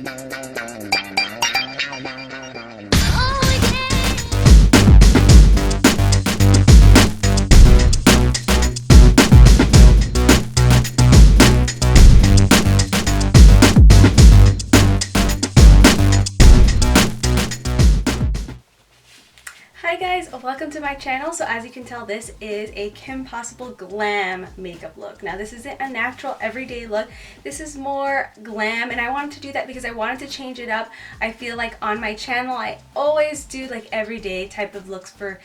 Hi guys, welcome to my channel. So as you can tell, this is a Kim Possible glam makeup look. Now this isn't a natural everyday look. This is more glam, and I wanted to do that because I wanted to change it up. I feel like on my channel I always do like everyday type of looks for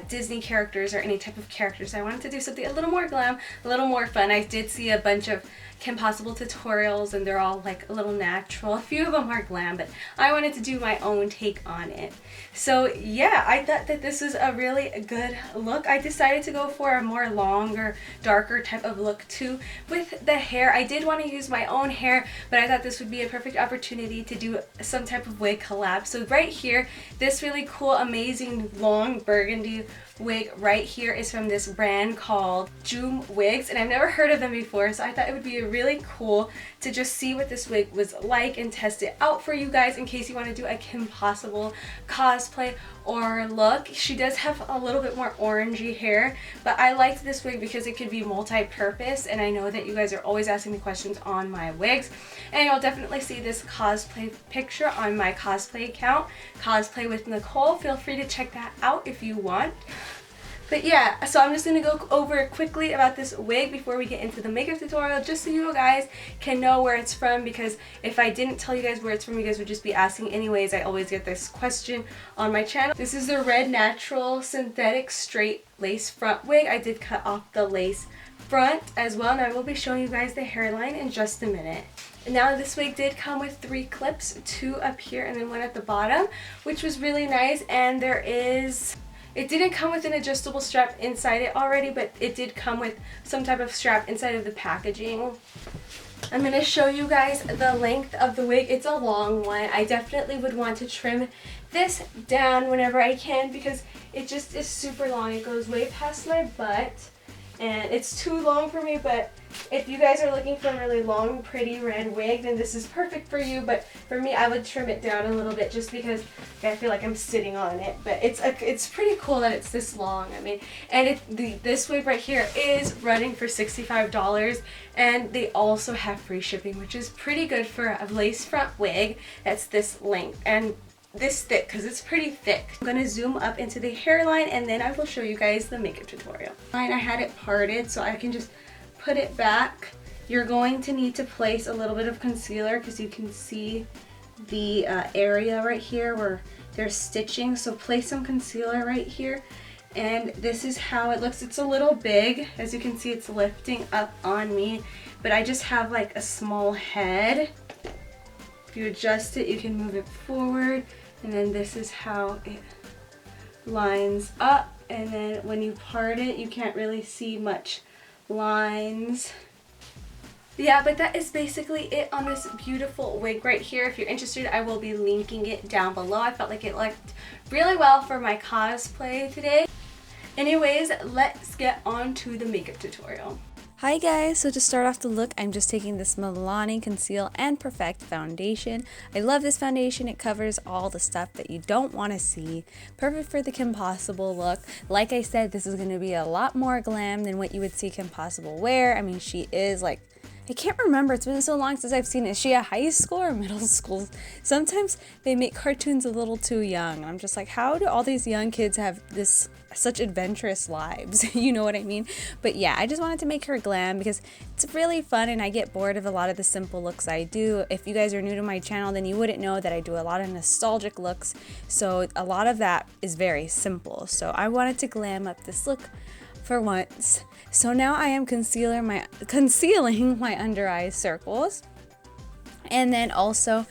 Disney characters or any type of characters. I wanted to do something a little more glam, a little more fun. I did see a bunch of Kim Possible tutorials and they're all like a little natural. A few of them are glam, but I wanted to do my own take on it. So yeah, I thought that this was a really good look. I decided to go for a more longer, darker type of look too. With the hair, I did want to use my own hair, but I thought this would be a perfect opportunity to do some type of wig collab. So right here, this really cool, amazing, long burgundy wig right here is from this brand called JumWigs, and I've never heard of them before, so I thought it would be really cool to just see what this wig was like and test it out for you guys in case you want to do a Kim Possible cosplay or look. She does have a little bit more orangey hair, but I liked this wig because it could be multi-purpose, and I know that you guys are always asking me questions on my wigs, and you'll definitely see this cosplay picture on my cosplay account, Cosplay with Nicole. Feel free to check that out if you want. But yeah, so I'm just going to go over quickly about this wig before we get into the makeup tutorial, just so you guys can know where it's from, because if I didn't tell you guys where it's from, you guys would just be asking anyways. I always get this question on my channel. This is the Red Natural Synthetic Straight Lace Front Wig. I did cut off the lace front as well, and I will be showing you guys the hairline in just a minute. Now this wig did come with 3 clips, 2 up here and then 1 at the bottom, which was really nice, and it didn't come with an adjustable strap inside it already, but it did come with some type of strap inside of the packaging. I'm going to show you guys the length of the wig. It's a long one. I definitely would want to trim this down whenever I can because it just is super long. It goes way past my butt and it's too long for me, but if you guys are looking for a really long, pretty red wig, then this is perfect for you. But for me, I would trim it down a little bit just because I feel like I'm sitting on it. But it's pretty cool that it's this long. I mean, and this wig right here is running for $65, and they also have free shipping, which is pretty good for a lace front wig that's this length and this thick, because it's pretty thick. I'm going to zoom up into the hairline and then I will show you guys the makeup tutorial. I had it parted so I can just put it back. You're going to need to place a little bit of concealer because you can see the area right here where there's stitching, so place some concealer right here. And this is how it looks. It's a little big. As you can see, it's lifting up on me, but I just have like a small head. If you adjust it, you can move it forward, and then this is how it lines up. And then when you part it, you can't really see much lines. Yeah, but that is basically it on this beautiful wig right here. If you're interested, I will be linking it down below. I felt like it looked really well for my cosplay today. Anyways, let's get on to the makeup tutorial. Hi guys, so to start off the look, I'm just taking this Milani Conceal and Perfect foundation. I love this foundation. It covers all the stuff that you don't want to see. Perfect for the Kim Possible look. Like I said, this is going to be a lot more glam than what you would see Kim Possible wear. I mean, she is like, I can't remember, it's been so long since I've seen it. Is she a high school or middle school? Sometimes they make cartoons a little too young. I'm just like, how do all these young kids have such adventurous lives? You know what I mean? But yeah, I just wanted to make her glam because it's really fun and I get bored of a lot of the simple looks I do. If you guys are new to my channel, then you wouldn't know that I do a lot of nostalgic looks. So a lot of that is very simple. So I wanted to glam up this look for once. So now I am concealing my under eye circles, and then also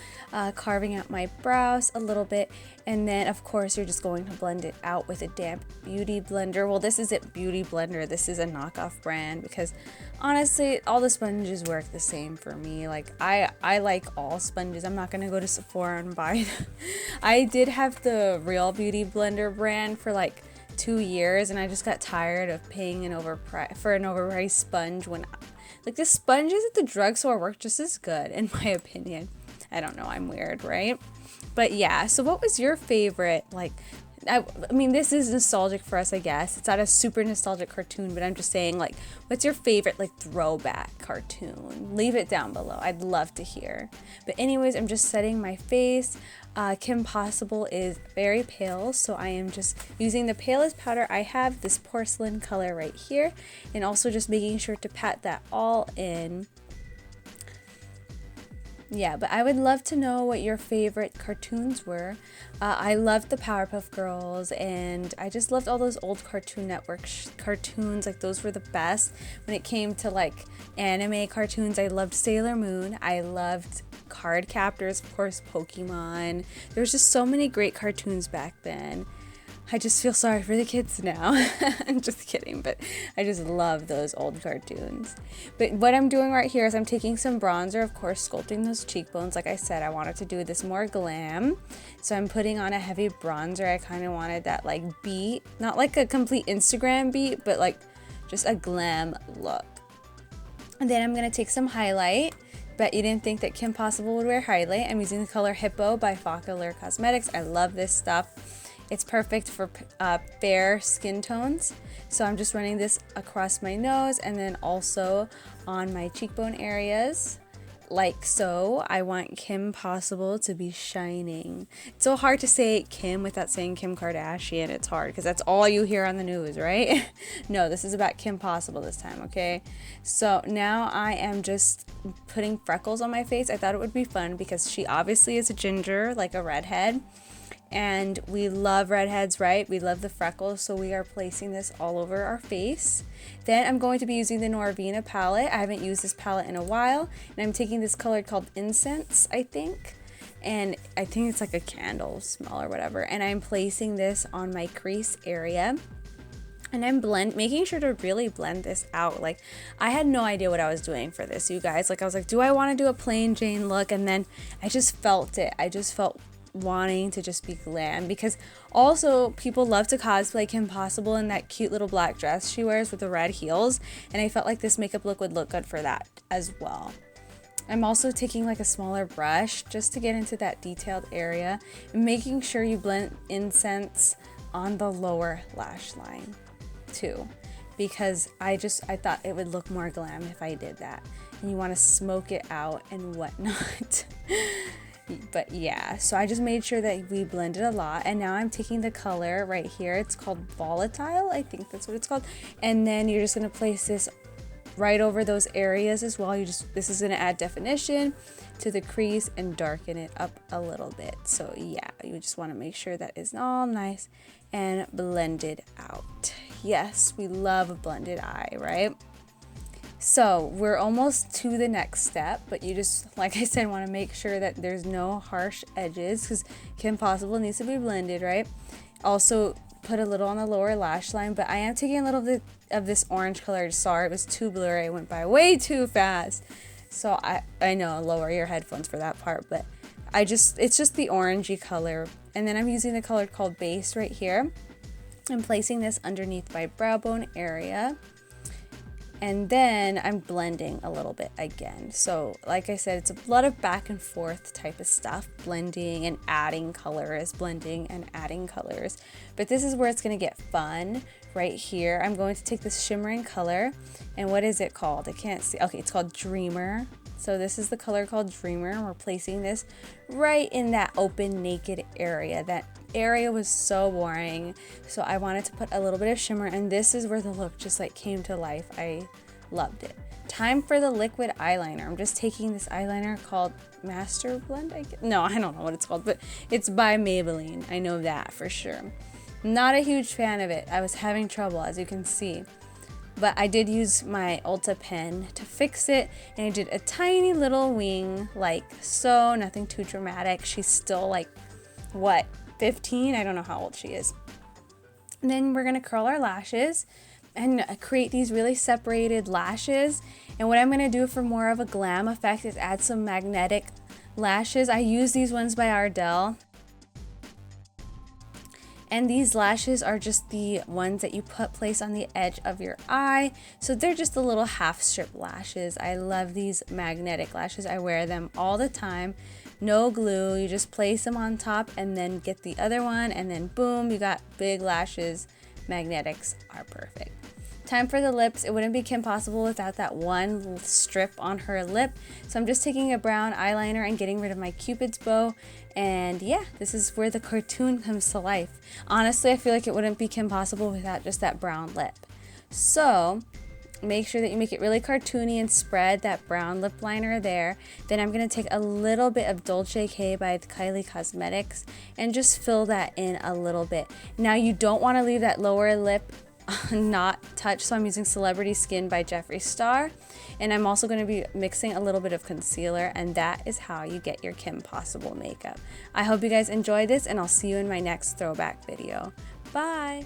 carving out my brows a little bit, and then of course you're just going to blend it out with a damp beauty blender. Well, this isn't beauty blender, this is a knockoff brand, because honestly all the sponges work the same for me. Like I like all sponges. I'm not gonna go to Sephora and buy them. I did have the Real Beauty Blender brand for like 2 years, and I just got tired of paying an overpriced sponge when like the sponges at the drugstore work just as good in my opinion. I don't know, I'm weird, right? But yeah, so what was your favorite, like, I mean, this is nostalgic for us, I guess. It's not a super nostalgic cartoon, but I'm just saying, like, what's your favorite, like, throwback cartoon? Leave it down below. I'd love to hear. But anyways, I'm just setting my face. Kim Possible is very pale, so I am just using the palest powder I have, this porcelain color right here, and also just making sure to pat that all in. Yeah, but I would love to know what your favorite cartoons were. I loved the Powerpuff Girls, and I just loved all those old Cartoon Network cartoons. Like, those were the best. When it came to, like, anime cartoons, I loved Sailor Moon. I loved Card Captors, of course, Pokemon. There was just so many great cartoons back then. I just feel sorry for the kids now. I'm just kidding, but I just love those old cartoons. But what I'm doing right here is I'm taking some bronzer, of course, sculpting those cheekbones. Like I said, I wanted to do this more glam. So I'm putting on a heavy bronzer. I kind of wanted that, like, beat. Not like a complete Instagram beat, but like just a glam look. And then I'm going to take some highlight. Bet you didn't think that Kim Possible would wear highlight. I'm using the color Hippo by Focalure Cosmetics. I love this stuff. It's perfect for fair skin tones. So I'm just running this across my nose and then also on my cheekbone areas. Like so. I want Kim Possible to be shining. It's so hard to say Kim without saying Kim Kardashian. It's hard because that's all you hear on the news, right? No, this is about Kim Possible this time, okay? So now I am just putting freckles on my face. I thought it would be fun because she obviously is a ginger, like a redhead. And we love redheads, right? We love the freckles, so we are placing this all over our face. Then I'm going to be using the Norvina palette. I haven't used this palette in a while, and I'm taking this color called Incense, I think. And I think it's like a candle smell or whatever. And I'm placing this on my crease area. And I'm making sure to really blend this out. Like, I had no idea what I was doing for this, you guys. Like, I was like, do I want to do a plain Jane look? And then I just felt it. I just felt wanting to just be glam, because also people love to cosplay Kim Possible in that cute little black dress she wears with the red heels, and I felt like this makeup look would look good for that as well. I'm also taking like a smaller brush just to get into that detailed area and making sure you blend Incense on the lower lash line too, because I thought it would look more glam if I did that, and you want to smoke it out and whatnot. But yeah, so I just made sure that we blended a lot, and now I'm taking the color right here. It's called Volatile, I think that's what it's called. And then you're just gonna place this right over those areas as well. This is gonna add definition to the crease and darken it up a little bit. So yeah, you just want to make sure that is all nice and blended out. Yes, we love a blended eye, right? So we're almost to the next step, but you just, like I said, want to make sure that there's no harsh edges, because Kim Possible needs to be blended, right? Also put a little on the lower lash line, but I am taking a little bit of this orange color. Sorry, it was too blurry. I went by way too fast. So I know, lower your headphones for that part, but it's just the orangey color. And then I'm using the color called Base right here. I'm placing this underneath my brow bone area. And then I'm blending a little bit again. So like I said, it's a lot of back and forth type of stuff, blending and adding colors, blending and adding colors. But this is where it's gonna get fun right here. I'm going to take this shimmering color, and what is it called? I can't see. Okay, it's called Dreamer. So this is the color called Dreamer, and we're placing this right in that open naked area. That area was so boring, so I wanted to put a little bit of shimmer, and this is where the look just like came to life. I loved it. Time for the liquid eyeliner. I'm just taking this eyeliner called Master Blend. I don't know what it's called, but it's by Maybelline. I know that for sure. Not a huge fan of it. I was having trouble, as you can see. But I did use my Ulta pen to fix it, and I did a tiny little wing, like so, nothing too dramatic. She's still like, what, 15? I don't know how old she is. And then we're gonna curl our lashes and create these really separated lashes. And what I'm gonna do for more of a glam effect is add some magnetic lashes. I use these ones by Ardell. And these lashes are just the ones that you place on the edge of your eye. So they're just the little half strip lashes. I love these magnetic lashes. I wear them all the time. No glue, you just place them on top and then get the other one, and then boom, you got big lashes. Magnetics are perfect. Time for the lips. It wouldn't be Kim Possible without that one strip on her lip. So I'm just taking a brown eyeliner and getting rid of my Cupid's bow. And yeah, this is where the cartoon comes to life. Honestly, I feel like it wouldn't be Kim Possible without just that brown lip. So make sure that you make it really cartoony and spread that brown lip liner there. Then I'm going to take a little bit of Dolce K by Kylie Cosmetics and just fill that in a little bit. Now you don't want to leave that lower lip not touched, so I'm using Celebrity Skin by Jeffree Star, and I'm also going to be mixing a little bit of concealer, and that is how you get your Kim Possible makeup. I hope you guys enjoyed this, and I'll see you in my next throwback video. Bye!